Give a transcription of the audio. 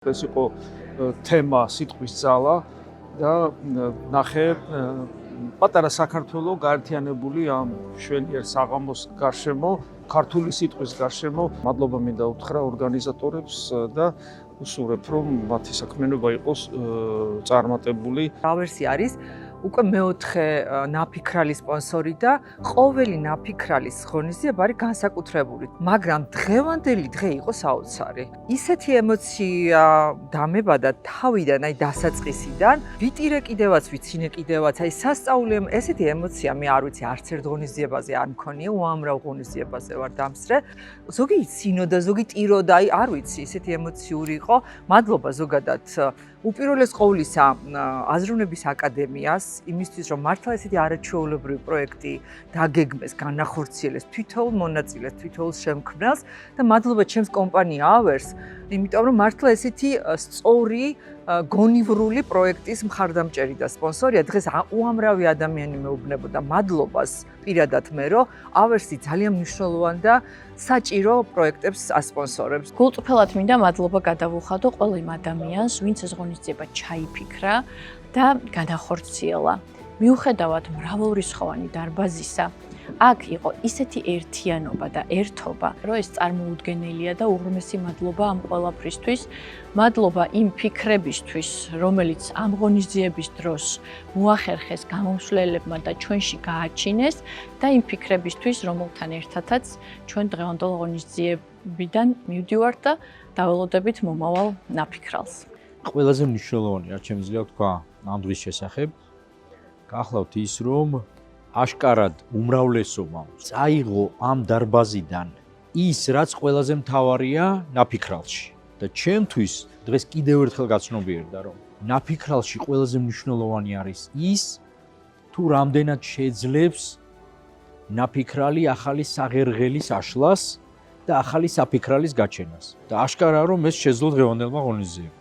ეს იყო თემა სიტყვის ძალა და ნახე პატარა საქართველო გაერთიანებული ამ შველიერ საღამოს გარშემო, ქართული სიტყვის გარშემო. მადლობა მინდა უთხრა ორგანიზატორებს და უსურვებ, რომ მათი საქმიანობა იყოს წარმატებული. Traversi არის უკვე მეოთხე ნაფიქრალი სპონსორი და ყოველი ნაფიქრალის ღონისძიება არის განსაკუთრებული, მაგრამ დღევანდელი დღე იყო საოცარი. ისეთი ემოცია დამებადა თავიდან, აი დასაწყისიდან, ვიტირე კიდევაც, ვიცინე კიდევაც, აი სასწაული ესეთი ემოცია მე არ ვიცი, არც ერთ ღონისძიებაზე არ მქონია, უამრავ ღონისძიებაზე ვარ დამსწრე. ზოგი იცინოდა, ზოგი ტიროდა, აი არ ვიცი, ესეთი ემოციური იყო. მადლობა ზოგადად უპირველეს ყოვლისა აზროვნების აკადემიას იმისთვის, რომ მართლა ესეთი არაჩვეულებრივი პროექტი დაგეგმეს, განახორციელეს თითოეულ მონაწილეს, თითოეულ შემქმნელს და მადლობა ჩემს კომპანია ავერს, იმიტომ რომ მართლა ესეთი სწორი გონივრული პროექტის მხარდამჭერი და სპონსორია. დღეს უამრავი ადამიანი მეუბნებოდა მადლობას პირადად მე, რომ ავერსი ძალიან მნიშვნელოვანი და საჭირო პროექტებს ასპონსორებს. გულწრფელად მინდა მადლობა გადავუხადო ყველა იმ ადამიანს, ვინც ეს ღონისძიება ჩაიფიქრა და განახორციელა. მიუხედავად მრავალრიცხოვანი დარბაზისა, აქ იყო ისეთი ერთიანობა და ერთობა, რომ ეს წარმოუდგენელია და უღრმესი მადლობა ამ ყველაფრისთვის. მადლობა იმ ფიქრებისთვის, რომელიც ამ ღონისძიების დროს მოახერხეს გამომსვლელებმა და ჩვენში გააჩინეს და იმ ფიქრებისთვის, რომელთან ერთადაც ჩვენ დღევანდელ ღონისძიებიდან მივდივართ და დაველოდებით მომავალ ნაფიქრალს. ყველაზე მნიშვნელოვანი, რაც შემიძლია ვთქვა ამ დღის შესახებ, გახლავთ ის, რომ აშკარად უმრავლესობამ წაიღო ამ დარბაზიდან ის, რაც ყველაზე მთავარია ნაფიქრალში. და ჩემთვის დღეს კიდევ ერთხელ გაცნობიერდა, რომ ნაფიქრალში ყველაზე მნიშვნელოვანი არის ის, თუ რამდენად შეძლებს ნაფიქრალი ახალი საღერღელის აშლას და ახალი საფიქრალის გაჩენას. და აშკარაა, რომ ეს შეძლო დღევანდელმა ღონისძიებამ.